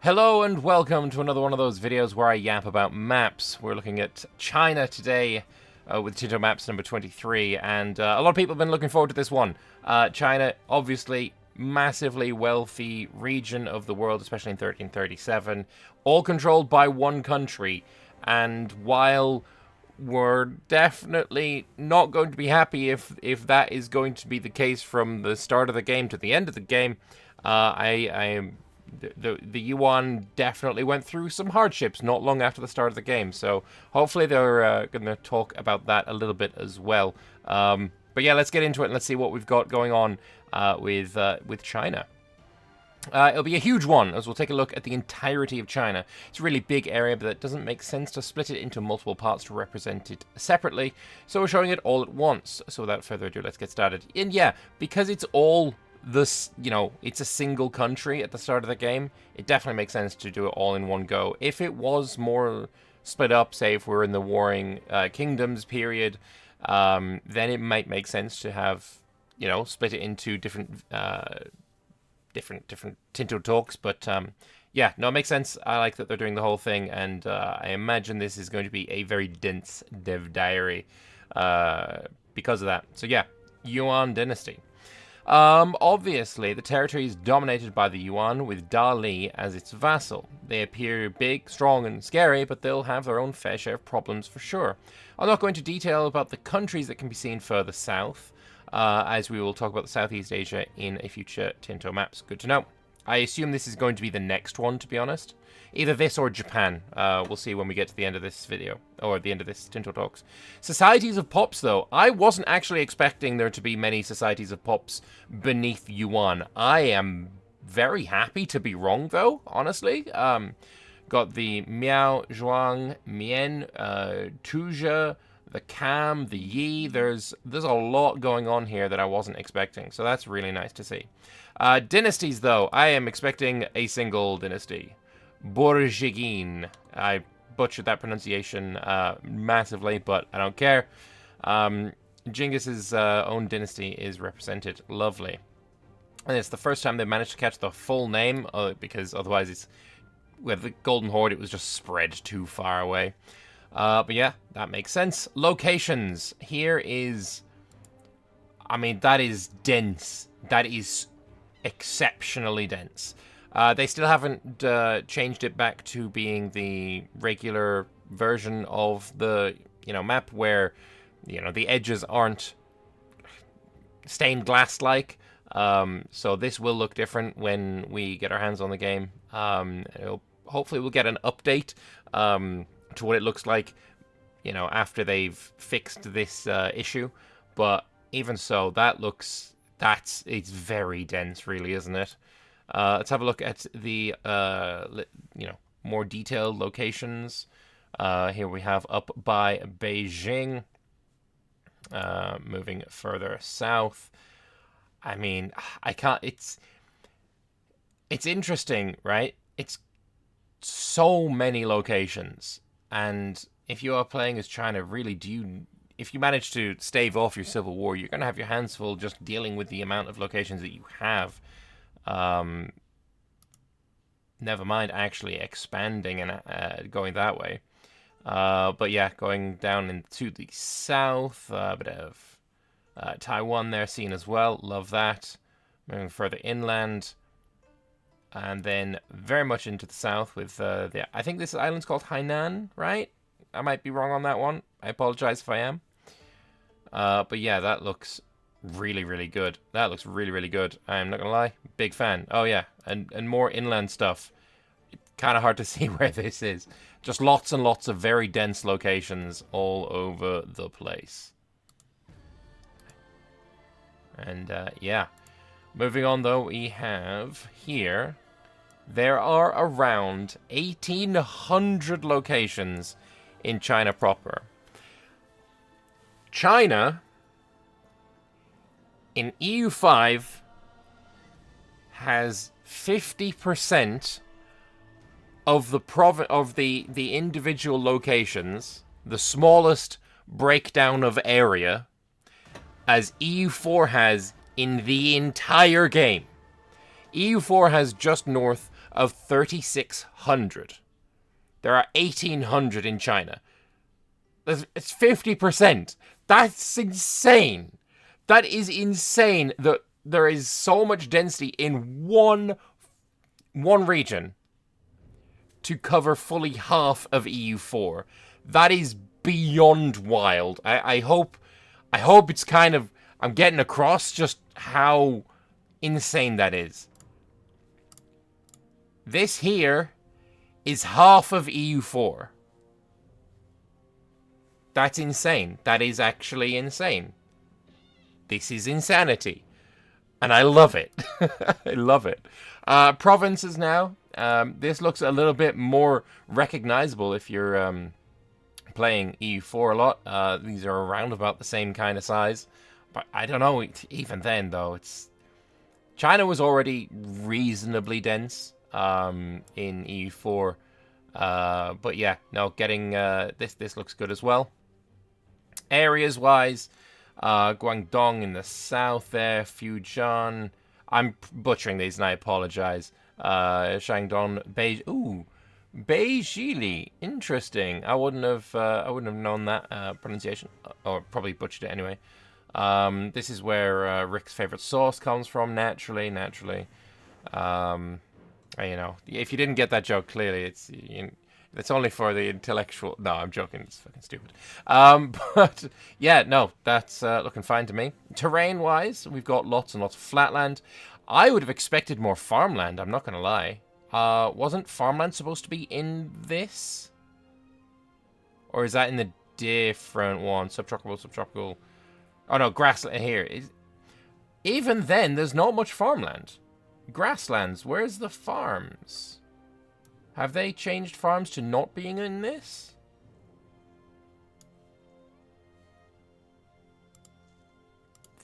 Hello and welcome to another one of those videos where I yap about maps. We're looking at China today with Tinto Maps number 23, and a lot of people have been looking forward to this one. China, obviously, massively wealthy region of the world, especially in 1337, all controlled by one country, and while we're definitely not going to be happy if that is going to be the case from the start of the game to the end of the game, the Yuan definitely went through some hardships not long after the start of the game, so hopefully they're going to talk about that a little bit as well. But yeah, let's get into it and let's see what we've got going on with China. It'll be a huge one, as we'll take a look at the entirety of China. It's a really big area, but it doesn't make sense to split it into multiple parts to represent it separately, so we're showing it all at once. So without further ado, let's get started. And yeah, because it's all this, it's a single country at the start of the game, it definitely makes sense to do it all in one go. If it was more split up, say if we're in the Warring Kingdoms period, then it might make sense to have, split it into different Tinto talks, but yeah, no, it makes sense. I like that they're doing the whole thing, and I imagine this is going to be a very dense dev diary because of that. So yeah, Yuan Dynasty. Obviously, the territory is dominated by the Yuan, with Dali as its vassal. They appear big, strong, and scary, but they'll have their own fair share of problems for sure. I'm not going to detail about the countries that can be seen further south, as we will talk about the Southeast Asia in a future Tinto Maps. Good to know. I assume this is going to be the next one, to be honest. Either this or Japan. We'll see when we get to the end of this video, or the end of this Tinto Talks. Societies of Pops, though. I wasn't actually expecting there to be many Societies of Pops beneath Yuan. I am very happy to be wrong, though, honestly. Got the Miao, Zhuang, Mian, Tuja, the Cam, the Yi. There's a lot going on here that I wasn't expecting, so that's really nice to see. Dynasties, though. I am expecting a single dynasty. Borjigin. I butchered that pronunciation massively, but I don't care. Genghis's own dynasty is represented. Lovely. And it's the first time they've managed to catch the full name, because otherwise with the Golden Horde, it was just spread too far away. But yeah, that makes sense. Locations. Here is... that is dense. That is exceptionally dense. They still haven't changed it back to being the regular version of the, map where, the edges aren't stained glass-like. So this will look different when we get our hands on the game. Hopefully we'll get an update to what it looks like, after they've fixed this issue. But even so, it's very dense, really, isn't it? Let's have a look at the, more detailed locations. Here we have up by Beijing, moving further south. It's interesting, right? It's so many locations, and if you are playing as China, really, if you manage to stave off your civil war, you're going to have your hands full just dealing with the amount of locations that you have. Never mind actually expanding and going that way. But yeah, going down into the south, a bit of Taiwan there seen as well. Love that. Moving further inland, and then very much into the south with I think this island's called Hainan, right? I might be wrong on that one. I apologize if I am. But yeah, that looks really, really good. That looks really, really good. I'm not gonna lie, big fan. Oh yeah, and more inland stuff. Kind of hard to see where this is. Just lots and lots of very dense locations all over the place. And yeah, moving on though, we have here, there are around 1,800 locations in China proper. China in EU5 has 50% of the individual locations, the smallest breakdown of area, as EU4 has in the entire game. EU4 has just north of 3,600. There are 1,800 in China. It's 50%. That's insane. That is insane that there is so much density in one region to cover fully half of EU4. That is beyond wild. I hope it's kind of, I'm getting across just how insane that is. This here is half of EU4. That's insane. That is actually insane. This is insanity. And I love it. I love it. Provinces now. This looks a little bit more recognizable if you're playing EU4 a lot. These are around about the same kind of size. But I don't know, even then, though, China was already reasonably dense in EU4. But yeah, no, getting this looks good as well. Areas-wise, Guangdong in the south there, Fujian. I'm butchering these and I apologize. Shandong, Beijili. Interesting. I wouldn't have known that pronunciation, or probably butchered it anyway. This is where Rick's favorite sauce comes from. Naturally. You know, if you didn't get that joke, clearly it's only for the intellectual. No, I'm joking. It's fucking stupid. But yeah, no, that's looking fine to me. Terrain-wise, we've got lots and lots of flatland. I would have expected more farmland. I'm not gonna lie. Wasn't farmland supposed to be in this, or is that in the different one? Subtropical. Oh no, grassland here. Even then, there's not much farmland. Grasslands. Where's the farms? Have they changed farms to not being in this?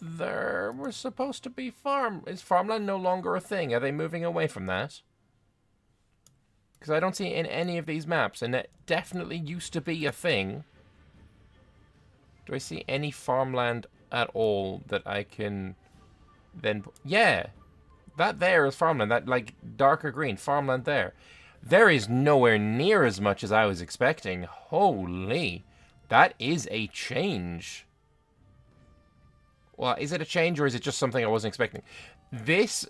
There was supposed to be farm. Is farmland no longer a thing? Are they moving away from that? Because I don't see it in any of these maps, and it definitely used to be a thing. Do I see any farmland at all that I can then... Yeah, that there is farmland. That, like, darker green, farmland there. There is nowhere near as much as I was expecting. Holy, that is a change. Well, is it a change or is it just something I wasn't expecting? This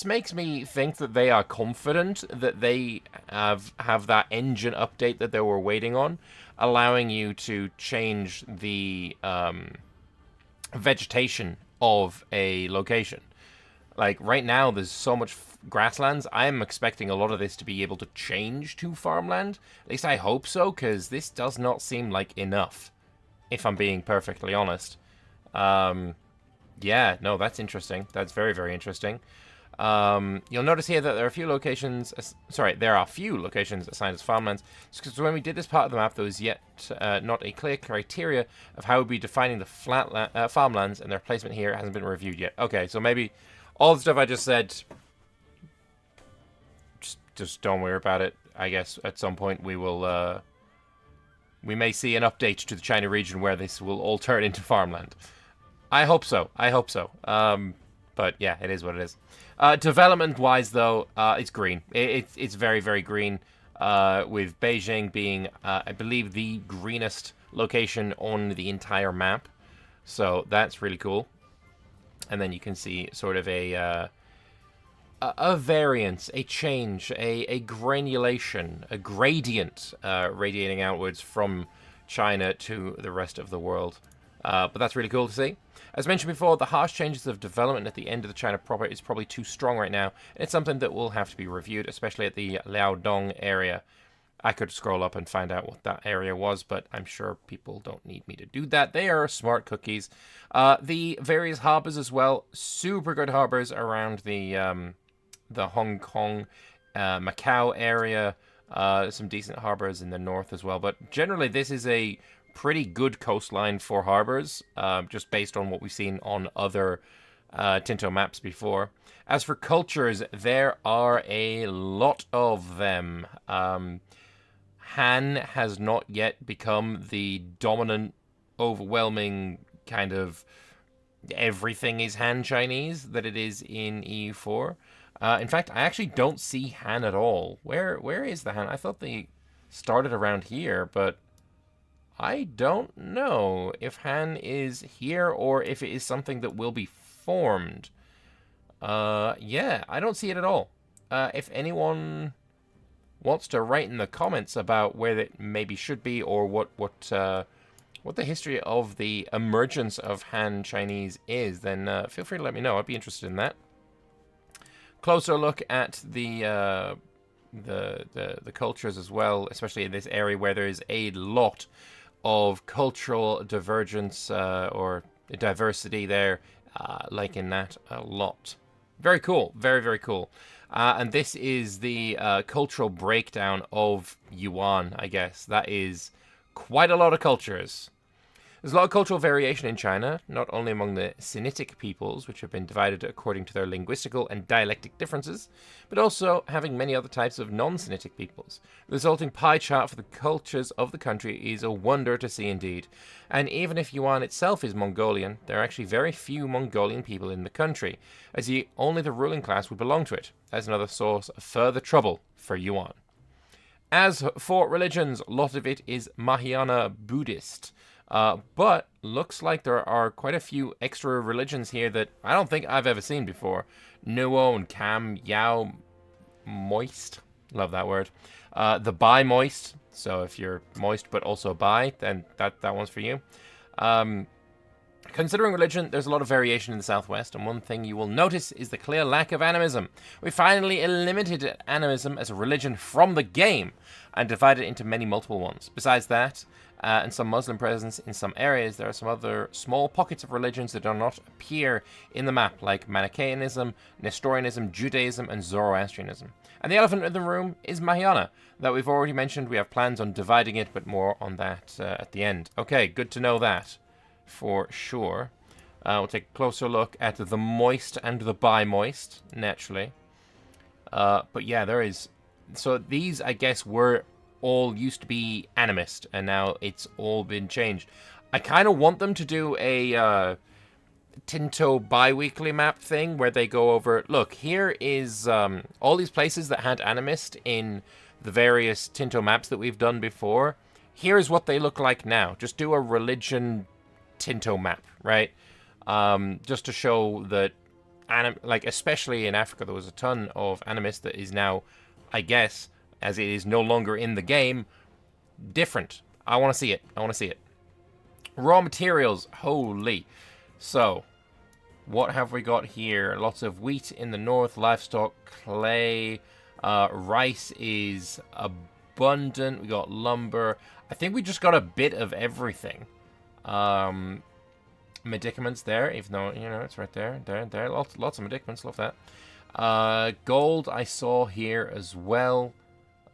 makes me think that they are confident that they have that engine update that they were waiting on, allowing you to change the vegetation of a location. Like, right now, there's so much grasslands. I'm expecting a lot of this to be able to change to farmland. At least I hope so, because this does not seem like enough, if I'm being perfectly honest. Yeah, no, that's interesting. That's very, very interesting. You'll notice here that there are a few locations... there are a few locations assigned as farmlands. Because when we did this part of the map, there was yet not a clear criteria of how we'd be defining the farmlands, and their placement here hasn't been reviewed yet. Okay, so maybe all the stuff I just said, just don't worry about it. I guess at some point we will... we may see an update to the China region where this will all turn into farmland. I hope so. But yeah, it is what it is. Development-wise, though, it's green. It's very, very green, with Beijing being, I believe, the greenest location on the entire map. So that's really cool. And then you can see sort of a variance, a change, a granulation, a gradient radiating outwards from China to the rest of the world. But that's really cool to see. As mentioned before, the harsh changes of development at the end of the China proper is probably too strong right now, and it's something that will have to be reviewed, especially at the Liaodong area. I could scroll up and find out what that area was, but I'm sure people don't need me to do that. They are smart cookies. The various harbors as well, super good harbors around the Hong Kong, Macau area. Some decent harbors in the north as well, but generally this is a pretty good coastline for harbors, just based on what we've seen on other Tinto maps before. As for cultures, there are a lot of them. Han has not yet become the dominant, overwhelming kind of everything is Han Chinese that it is in EU4. In fact, I actually don't see Han at all. Where is the Han? I thought they started around here, but I don't know if Han is here or if it is something that will be formed. Yeah, I don't see it at all. If anyone wants to write in the comments about where it maybe should be or what the history of the emergence of Han Chinese is, then feel free to let me know. I'd be interested in that. Closer look at the cultures as well, especially in this area where there is a lot of cultural divergence or diversity there, like in that a lot. Very cool. Very, very cool. And this is the cultural breakdown of Yuan, I guess. That is quite a lot of cultures. There's a lot of cultural variation in China, not only among the Sinitic peoples, which have been divided according to their linguistical and dialectic differences, but also having many other types of non-Sinitic peoples. The resulting pie chart for the cultures of the country is a wonder to see indeed. And even if Yuan itself is Mongolian, there are actually very few Mongolian people in the country, as only the ruling class would belong to it, as another source of further trouble for Yuan. As for religions, a lot of it is Mahayana Buddhist. But looks like there are quite a few extra religions here that I don't think I've ever seen before. Nuo and Cam Yao Moist. Love that word. The Bai Moist. So if you're moist but also Bai, then that one's for you. Considering religion, there's a lot of variation in the Southwest, and one thing you will notice is the clear lack of animism. We finally eliminated animism as a religion from the game and divided it into many multiple ones. Besides that, and some Muslim presence in some areas, there are some other small pockets of religions that do not appear in the map, like Manichaeanism, Nestorianism, Judaism, and Zoroastrianism. And the elephant in the room is Mahayana, that we've already mentioned. We have plans on dividing it, but more on that at the end. Okay, good to know that, for sure. We'll take a closer look at the moist and the bi-moist, naturally. But yeah, there is... So these, I guess, were all used to be animist, and now it's all been changed. I kind of want them to do a Tinto bi-weekly map thing where they go over, look, here is all these places that had animist in the various Tinto maps that we've done before. Here's what they look like now. Just do a religion Tinto map, right? Just to show that, especially in Africa, there was a ton of animist that is now, I guess, as it is no longer in the game, different. I want to see it. I want to see it. Raw materials. Holy. So, what have we got here? Lots of wheat in the north, livestock, clay, rice is abundant. We got lumber. I think we just got a bit of everything. Medicaments there, even though, you know, it's right there. There. Lots of medicaments. Love that. Gold I saw here as well.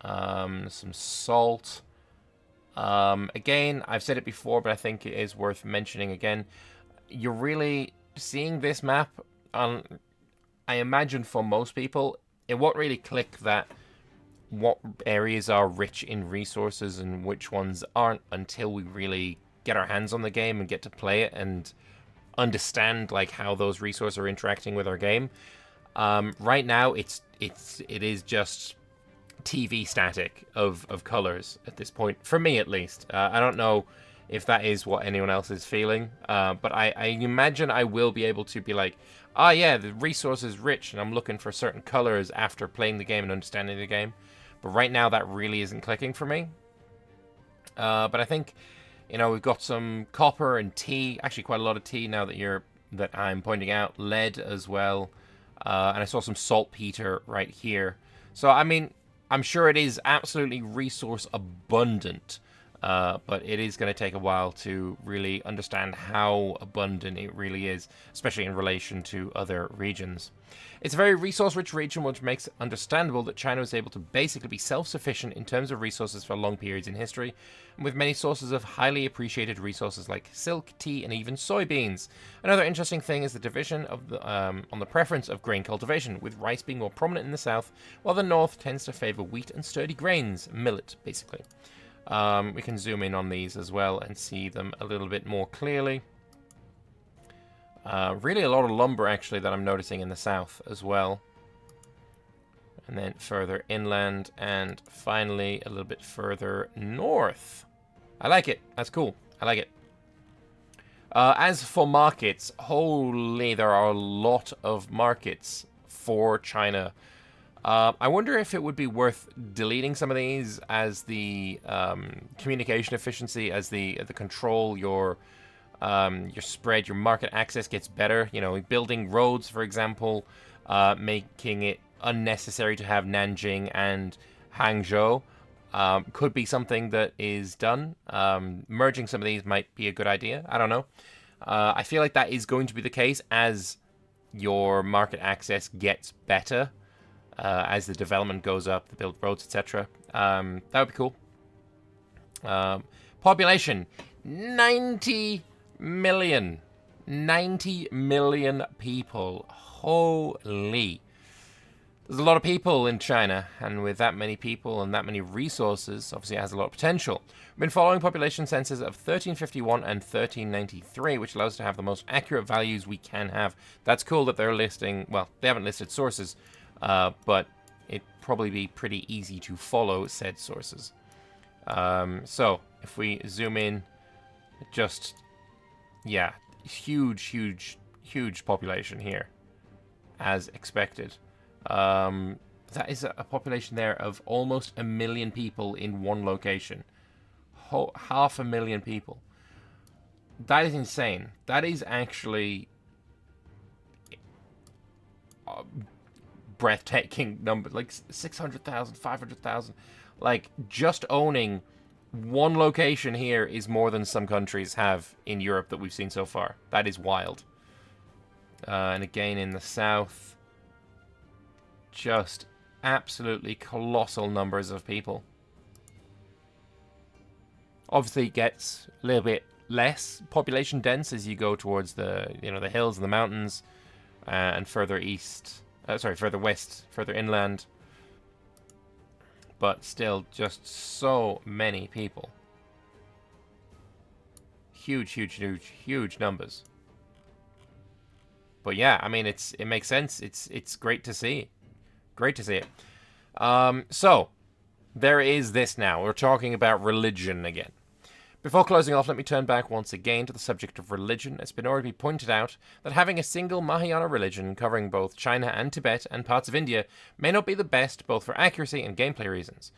Some salt. Again, I've said it before, but I think it is worth mentioning again. You're really seeing this map, I imagine for most people, it won't really click that what areas are rich in resources and which ones aren't until we really get our hands on the game and get to play it and understand like how those resources are interacting with our game. Right now, it is just TV static of colors at this point, for me at least. I don't know if that is what anyone else is feeling, but I imagine I will be able to be like, yeah, the resource is rich and I'm looking for certain colors after playing the game and understanding the game. But right now that really isn't clicking for me. But I think, you know, we've got some copper and tea, actually quite a lot of tea now that I'm pointing out, lead as well, and I saw some saltpeter right here. So I mean, I'm sure it is absolutely resource abundant, but it is going to take a while to really understand how abundant it really is, especially in relation to other regions. It's a very resource-rich region, which makes it understandable that China was able to basically be self-sufficient in terms of resources for long periods in history, and with many sources of highly appreciated resources like silk, tea, and even soybeans. Another interesting thing is the division of the, on the preference of grain cultivation, with rice being more prominent in the south, while the north tends to favor wheat and sturdy grains, millet, basically. We can zoom in on these as well and see them a little bit more clearly. Really a lot of lumber, actually, that I'm noticing in the south as well. and then further inland, and finally a little bit further north. I like it. That's cool. I like it. As for markets, holy, there are a lot of markets for China. I wonder if it would be worth deleting some of these as the communication efficiency, as the control, your spread, your market access gets better. You know, building roads, for example, making it unnecessary to have Nanjing and Hangzhou could be something that is done. Merging some of these might be a good idea. I don't know. I feel like that is going to be the case as your market access gets better. As the development goes up, the build roads, etc. That would be cool. Population, 90 million. 90 million people. Holy. There's a lot of people in China, and with that many people and that many resources, obviously it has a lot of potential. We've been following population census of 1351 and 1393, which allows us to have the most accurate values we can have. That's cool that they're listing, well, they haven't listed sources, but it'd probably be pretty easy to follow said sources. So, if we zoom in, just, yeah, huge population here, as expected. That is a population there of almost 1 million people in one location. 500,000 people. That is insane. That is actually breathtaking number, like 600,000, 500,000. Like, just owning one location here is more than some countries have in Europe that we've seen so far. That is wild. And again in the south, just absolutely colossal numbers of people. Obviously it gets a little bit less population dense as you go towards the, you know, the hills and the mountains, and further east, further west, further inland. But still, just so many people. Huge numbers. But yeah, I mean, it makes sense. It's great to see. Great to see it. So, there is this now. We're talking about religion again. Before closing off, let me turn back once again to the subject of religion. It's been already pointed out that having a single Mahayana religion covering both China and Tibet and parts of India may not be the best both for accuracy and gameplay reasons.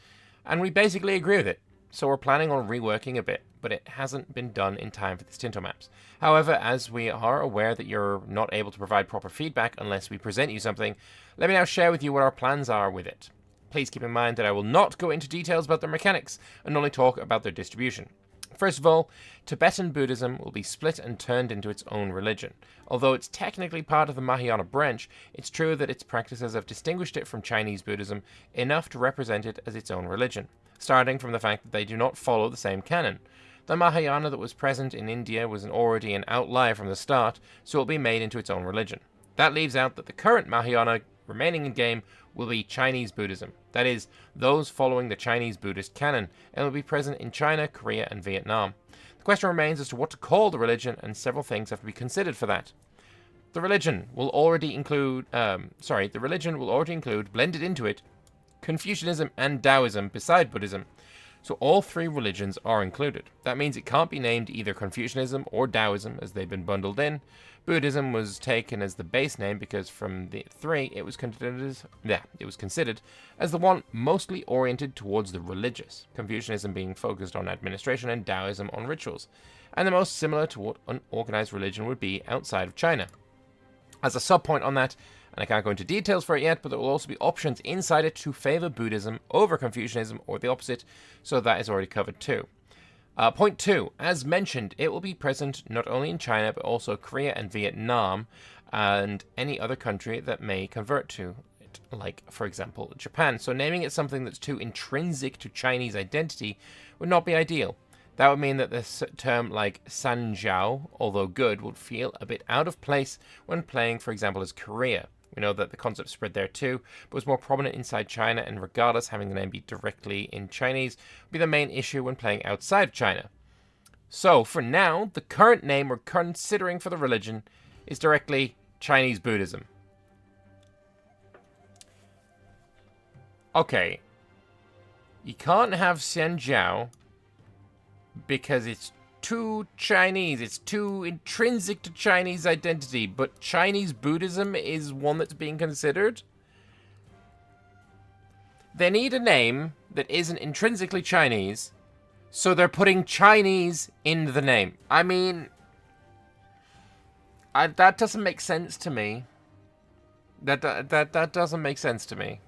And we basically agree with it, so we're planning on reworking a bit, but it hasn't been done in time for these Tinto maps. However, as we are aware that you're not able to provide proper feedback unless we present you something, let me now share with you what our plans are with it. Please keep in mind that I will not go into details about their mechanics and only talk about their distribution. First of all, Tibetan Buddhism will be split and turned into its own religion. Although it's technically part of the Mahayana branch, it's true that its practices have distinguished it from Chinese Buddhism enough to represent it as its own religion, starting from the fact that they do not follow the same canon. The Mahayana that was present in India was already an outlier from the start, so it will be made into its own religion. That leaves out that the current Mahayana remaining in game will be Chinese Buddhism, that is, those following the Chinese Buddhist canon, and will be present in China, Korea, and Vietnam. The question remains as to what to call the religion, and several things have to be considered for that. The religion will already include, blended into it, Confucianism and Taoism beside Buddhism. So all three religions are included. That means it can't be named either Confucianism or Taoism as they've been bundled in. Buddhism was taken as the base name because from the three it was considered as the one mostly oriented towards the religious, Confucianism being focused on administration and Taoism on rituals, and the most similar to what an organized religion would be outside of China. As a sub-point on that, and I can't go into details for it yet, but there will also be options inside it to favor Buddhism over Confucianism or the opposite, so that is already covered too. Point 2. As mentioned, it will be present not only in China, but also Korea and Vietnam, and any other country that may convert to it, like, for example, Japan. So naming it something that's too intrinsic to Chinese identity would not be ideal. That would mean that this term like Sanjiao, although good, would feel a bit out of place when playing, for example, as Korea. We know that the concept spread there too, but was more prominent inside China, and regardless, having the name be directly in Chinese would be the main issue when playing outside of China. So, for now, the current name we're considering for the religion is directly Chinese Buddhism. Okay. You can't have Xianjiao because it's too Chinese. It's too intrinsic to Chinese identity. But Chinese Buddhism is one that's being considered. They need a name that isn't intrinsically Chinese, so they're putting Chinese in the name. I mean, that doesn't make sense to me. That doesn't make sense to me.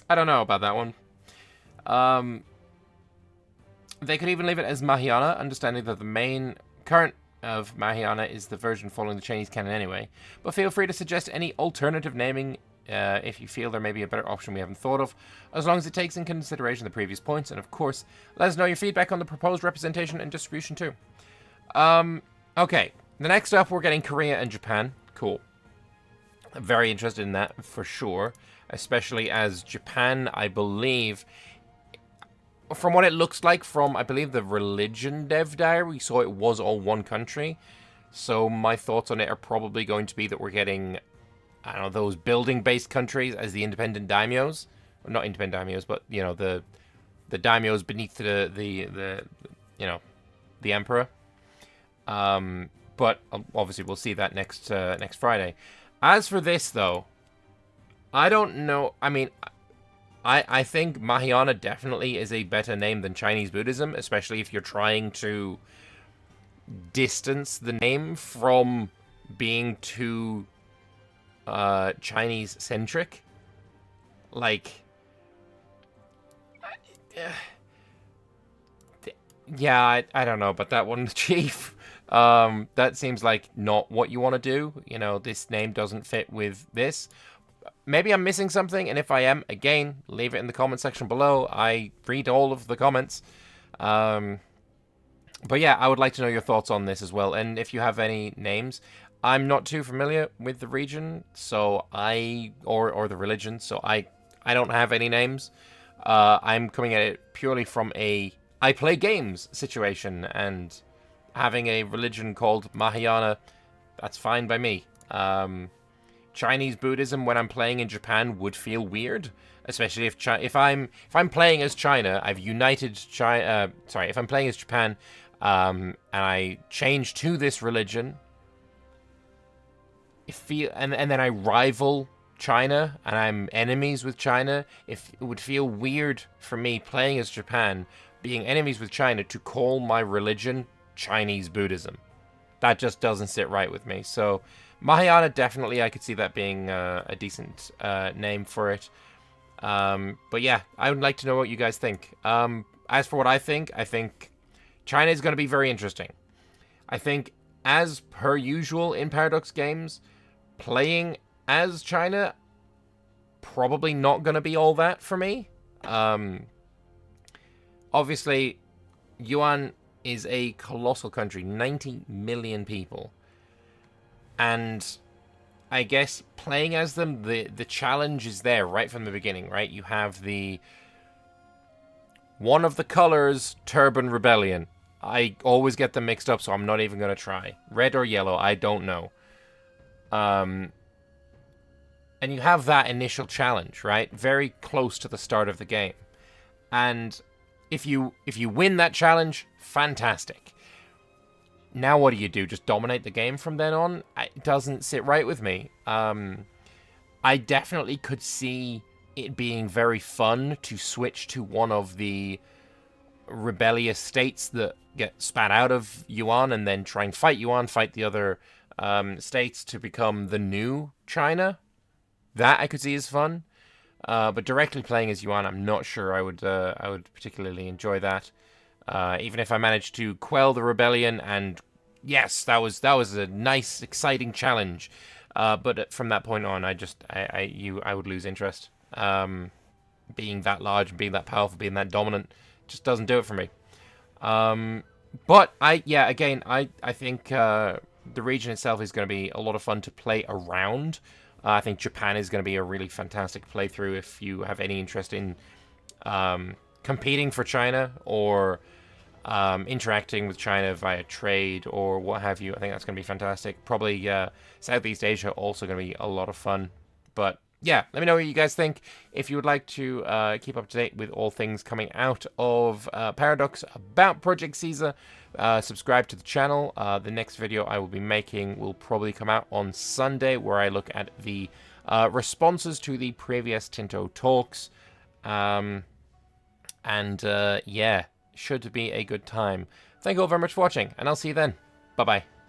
I don't know about that one. They could even leave it as Mahayana, understanding that the main current of Mahayana is the version following the Chinese canon anyway. But feel free to suggest any alternative naming if you feel there may be a better option we haven't thought of, as long as it takes in consideration the previous points. And of course, let us know your feedback on the proposed representation and distribution too. Okay, the next up we're getting Korea and Japan. Cool. I'm very interested in that for sure, especially as Japan, I believe, from what it looks like from, I believe, the religion dev diary, we saw it was all one country. So my thoughts on it are probably going to be that we're getting, I don't know, those building-based countries as the independent daimyos. Well, not independent daimyos, but, you know, the daimyos beneath the you know, the emperor. But obviously we'll see that next Friday. As for this, though, I don't know. I mean, I think Mahayana definitely is a better name than Chinese Buddhism, especially if you're trying to distance the name from being too Chinese-centric. Like, yeah, I don't know about that one, Chief. That seems like not what you want to do. You know, this name doesn't fit with this. Maybe I'm missing something, and if I am, again, leave it in the comment section below. I read all of the comments. But yeah, I would like to know your thoughts on this as well, and if you have any names. I'm not too familiar with the region, so or the religion, so I don't have any names. I'm coming at it purely from a I play games situation, and having a religion called Mahayana, that's fine by me. Chinese Buddhism when I'm playing in Japan would feel weird, especially if I'm playing as China, I've united China. If I'm playing as Japan, and I change to this religion, and then I rival China and I'm enemies with China. It would feel weird for me playing as Japan, being enemies with China, to call my religion Chinese Buddhism. That just doesn't sit right with me. So Mahayana, definitely, I could see that being a decent name for it. But yeah, I would like to know what you guys think. As for what I think China is going to be very interesting. I think, as per usual in Paradox games, playing as China, probably not going to be all that for me. Obviously, Yuan is a colossal country, 90 million people. And I guess playing as them, the challenge is there right from the beginning, right? You have one of the colors, Turban Rebellion. I always get them mixed up, so I'm not even going to try. Red or yellow, I don't know. And you have that initial challenge, right? Very close to the start of the game. And if you win that challenge, fantastic. Now what do? Just dominate the game from then on? It doesn't sit right with me. I definitely could see it being very fun to switch to one of the rebellious states that get spat out of Yuan and then try and fight Yuan, fight the other states to become the new China. That I could see as fun. But directly playing as Yuan, I'm not sure I would particularly enjoy that. Even if I managed to quell the rebellion, and yes, that was a nice, exciting challenge. But from that point on, I would lose interest. Being that large, being that powerful, being that dominant, just doesn't do it for me. But I think the region itself is going to be a lot of fun to play around. I think Japan is going to be a really fantastic playthrough if you have any interest in competing for China or interacting with China via trade or what have you. I think that's going to be fantastic. Probably Southeast Asia also going to be a lot of fun. But yeah, let me know what you guys think. If you would like to keep up to date with all things coming out of Paradox about Project Caesar, subscribe to the channel. The next video I will be making will probably come out on Sunday, where I look at the responses to the previous Tinto talks. Yeah, should be a good time. Thank you all very much for watching, and I'll see you then. Bye-bye.